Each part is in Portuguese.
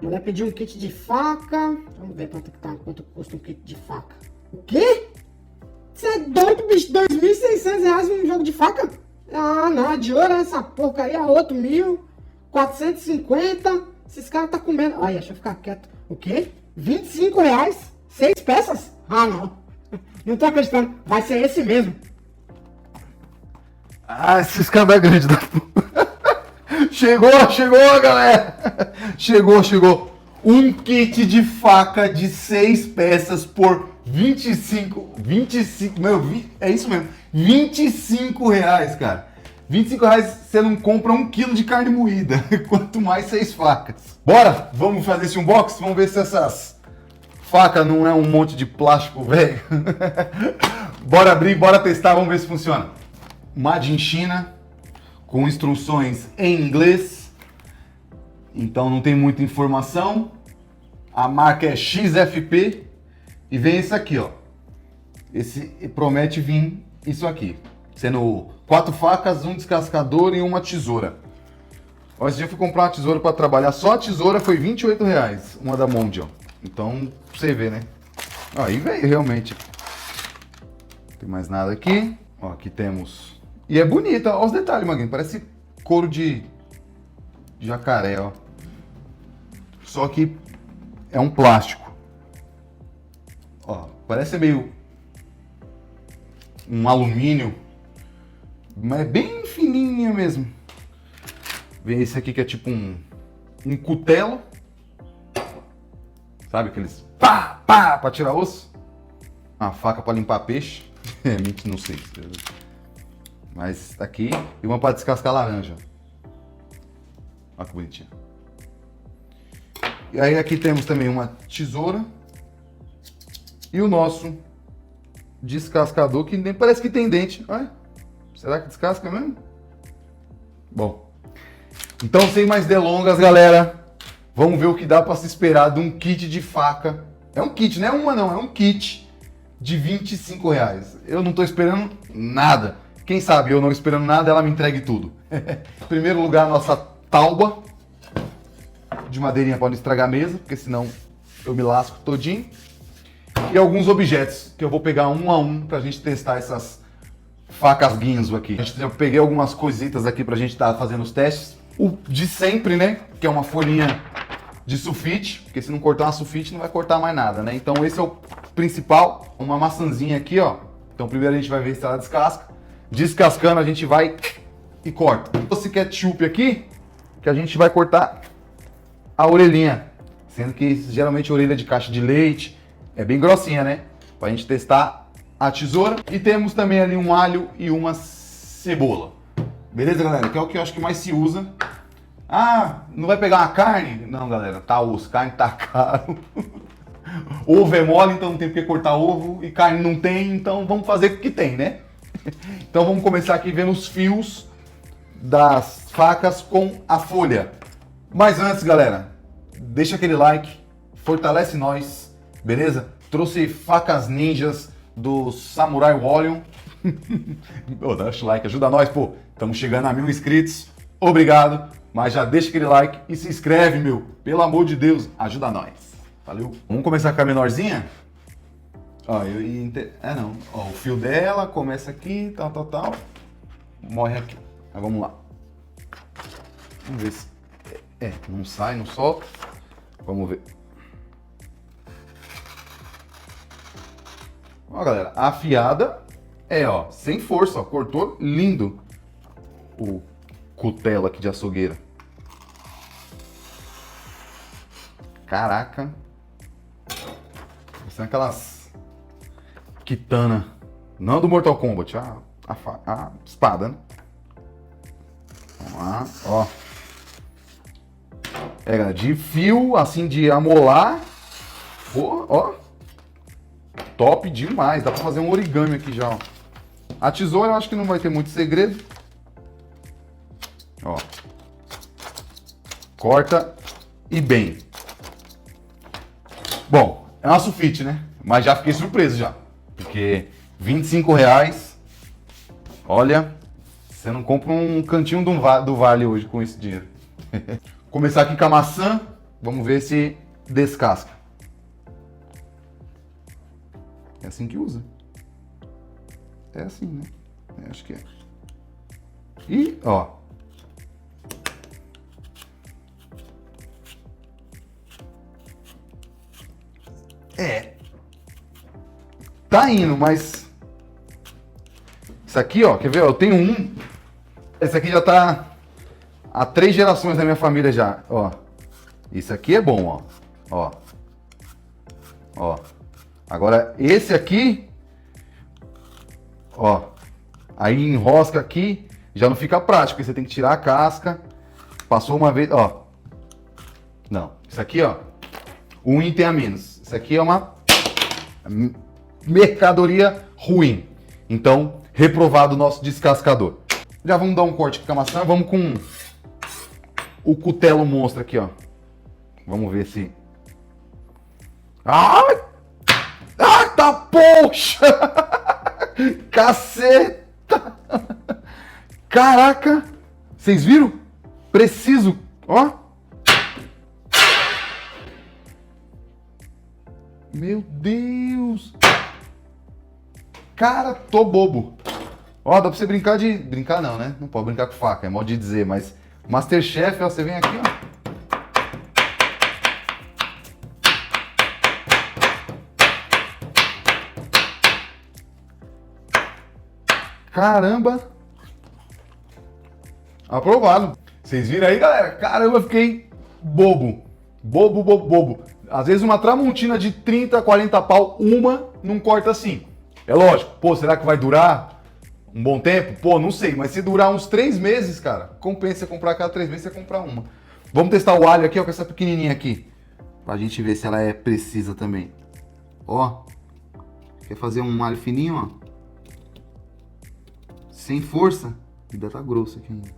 A mulher pediu um kit de faca. Vamos ver quanto custa um kit de faca. O quê? Você é doido, bicho? R$ 2.600 num jogo de faca? Ah, não, é de ouro essa porcaria, outro 1.450. Esses caras tá comendo. Olha, deixa eu ficar quieto. O quê? R$ 25? 6 peças? Ah, não. Não tô acreditando. Vai ser esse mesmo. Ah, esse escambau é grande da porra. Chegou, galera. Chegou. Um kit de faca de 6 peças por 25, é isso mesmo, R$ 25, cara. R$ 25 você não compra 1 quilo de carne moída, quanto mais 6 facas. Bora, vamos fazer esse unboxing, vamos ver se essas facas não é um monte de plástico, velho. Bora abrir, bora testar, vamos ver se funciona. Made in China, com instruções em inglês, então não tem muita informação. A marca é XFP e vem esse aqui, ó. Esse promete vir isso aqui, sendo 4 facas, um descascador e uma tesoura. Ó, esse dia eu fui comprar uma tesoura para trabalhar, só a tesoura foi R$ 28, uma da Mondial. Então, pra você ver, né? Ó, aí veio realmente. Não tem mais nada aqui. Ó, aqui temos... E é bonita, ó os detalhes, Maguinho. Parece couro de jacaré, ó. Só que é um plástico. Ó, parece meio um alumínio, mas é bem fininha mesmo. Vem esse aqui que é tipo um cutelo. Sabe aqueles pá, pra tirar osso? Uma faca pra limpar peixe. Não sei. Mas tá aqui. E uma pra descascar laranja. Olha que bonitinha. E aí aqui temos também uma tesoura. E o nosso descascador, que nem parece que tem dente. Olha. Será que descasca mesmo? Bom. Então, sem mais delongas, galera. Vamos ver o que dá pra se esperar de um kit de faca. É um kit, não é uma não, é um kit de R$ 25. Eu não tô esperando nada. Quem sabe eu não esperando nada, ela me entregue tudo. Em primeiro lugar, nossa tauba de madeirinha pode estragar a mesa, porque senão eu me lasco todinho. E alguns objetos que eu vou pegar um a um pra gente testar essas facas Ginzo aqui. Eu peguei algumas coisitas aqui pra gente estar fazendo os testes. O de sempre, né? Que é uma folhinha de sulfite, porque se não cortar uma sulfite não vai cortar mais nada, né? Então esse é o principal. Uma maçãzinha aqui, ó. Então primeiro a gente vai ver se ela descasca. Descascando a gente vai e corta. Esse ketchup aqui, que a gente vai cortar a orelhinha. Sendo que geralmente a orelha de caixa de leite é bem grossinha, né? Pra gente testar a tesoura. E temos também ali um alho e uma cebola. Beleza, galera? Que é o que eu acho que mais se usa. Ah, não vai pegar uma carne? Não, galera, tá osso. Carne tá caro. Ovo é mole, então não tem porque cortar ovo. E carne não tem, então vamos fazer com o que tem, né? Então vamos começar aqui vendo os fios das facas com a folha. Mas antes, galera, deixa aquele like, fortalece nós, beleza? Trouxe facas ninjas do Samurai Warrior. Deixa o like, ajuda nós, pô. Estamos chegando a 1000 inscritos. Obrigado. Mas já deixa aquele like e se inscreve, meu. Pelo amor de Deus, ajuda nós. Valeu. Vamos começar com a menorzinha? Ó, não. Ó, o fio dela começa aqui, tal. Morre aqui. Mas vamos lá. Vamos ver se... não sai, não solta. Vamos ver. Ó, galera, a afiada ó, sem força, ó. Cortou lindo o cutelo aqui de açougueira. Caraca. São aquelas kitana, não do Mortal Kombat, a espada, né? Vamos lá, ó. Pega de fio, assim, de amolar. Pô, ó. Top demais, dá pra fazer um origami aqui já, ó. A tesoura eu acho que não vai ter muito segredo. Ó. Corta e bem. Bom, é uma sulfite, né? Mas já fiquei surpreso já. Porque R$ 25, olha, você não compra um cantinho do vale hoje com esse dinheiro. Começar aqui com a maçã. Vamos ver se descasca. É assim que usa. É assim, né? Acho que é. E, ó. Tá indo, mas... Isso aqui, ó, quer ver? Eu tenho um. Esse aqui já tá há 3 gerações da minha família já, ó. Isso aqui é bom, ó. Ó. Ó. Agora, esse aqui... Ó. Aí enrosca aqui, já não fica prático. Você tem que tirar a casca. Passou uma vez, ó. Não. Isso aqui, ó. Um item a menos. Isso aqui é uma mercadoria ruim. Então, reprovado o nosso descascador. Já vamos dar um corte aqui com a maçã. Vamos com o cutelo monstro aqui, ó. Vamos ver se... Ai! Ah, tá, poxa! Caceta! Caraca! Vocês viram? Preciso, ó. Meu Deus! Cara, tô bobo. Ó, dá pra você brincar de... Brincar não, né? Não pode brincar com faca, é modo de dizer, mas... Masterchef, ó, você vem aqui, ó. Caramba! Aprovado. Vocês viram aí, galera? Caramba, eu fiquei bobo. Bobo, bobo, bobo. Às vezes uma tramontina de 30, 40 pau, uma não corta assim. É lógico. Pô, será que vai durar um bom tempo? Pô, não sei. Mas se durar uns 3 meses, cara, compensa você comprar cada 3 meses, você comprar uma. Vamos testar o alho aqui, ó, com essa pequenininha aqui. Pra gente ver se ela é precisa também. Ó. Quer fazer um alho fininho, ó? Sem força. Ainda tá grosso aqui ainda.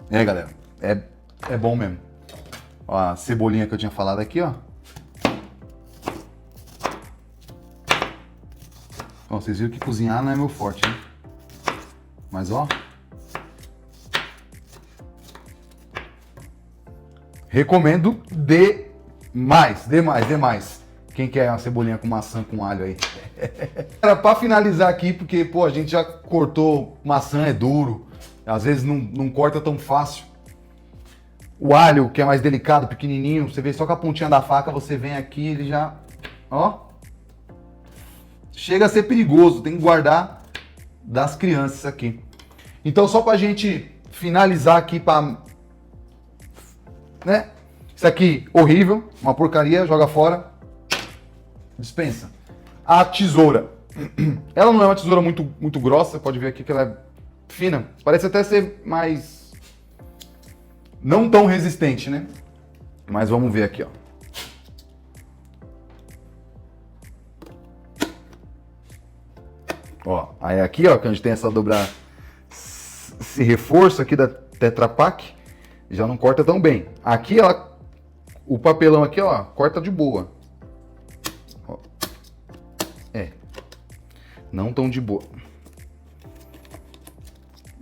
É, galera. É bom mesmo. Ó, a cebolinha que eu tinha falado aqui, ó. Ó, vocês viram que cozinhar não é meu forte, hein? Mas, ó. Recomendo demais, demais, demais. Quem quer uma cebolinha com maçã com alho aí? Era pra finalizar aqui, porque, pô, a gente já cortou, maçã é duro, às vezes não corta tão fácil. O alho, que é mais delicado, pequenininho, você vê só com a pontinha da faca, você vem aqui, ele já, ó, chega a ser perigoso, tem que guardar das crianças aqui. Então, só pra gente finalizar aqui, pra, né, isso aqui, horrível, uma porcaria, joga fora. Dispensa. A tesoura. Ela não é uma tesoura muito grossa, pode ver aqui que ela é fina. Parece até ser mais... não tão resistente, né? Mas vamos ver aqui, ó. Ó, aí aqui, ó, que a gente tem essa esse reforço aqui da Tetra Pak, já não corta tão bem. Aqui, ela... o papelão aqui, ó, corta de boa. Não tão de boa.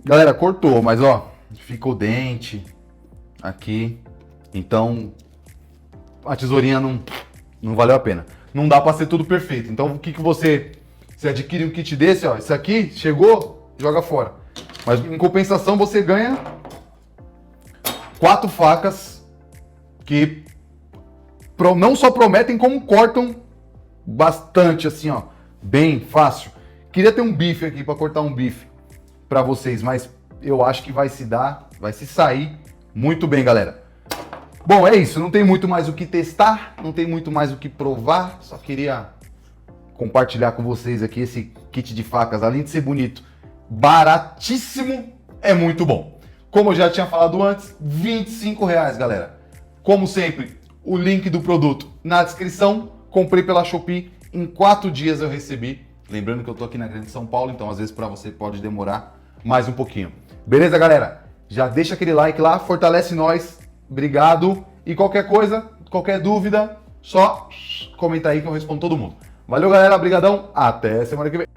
Galera, cortou, mas ó, ficou dente aqui. Então, a tesourinha não valeu a pena. Não dá pra ser tudo perfeito. Então, o que você adquire um kit desse, ó, esse aqui, chegou, joga fora. Mas em compensação, você ganha 4 facas que não só prometem, como cortam bastante, assim, ó, bem fácil. Queria ter um bife aqui para cortar um bife para vocês, mas eu acho que vai se sair muito bem, galera. Bom, é isso, não tem muito mais o que testar, não tem muito mais o que provar, só queria compartilhar com vocês aqui esse kit de facas, além de ser bonito, baratíssimo, é muito bom. Como eu já tinha falado antes, R$25, galera. Como sempre, o link do produto na descrição, comprei pela Shopee, em 4 dias eu recebi. Lembrando que eu tô aqui na Grande São Paulo, então às vezes para você pode demorar mais um pouquinho. Beleza, galera? Já deixa aquele like lá, fortalece nós. Obrigado. E qualquer coisa, qualquer dúvida, só comenta aí que eu respondo todo mundo. Valeu, galera. Obrigadão. Até semana que vem.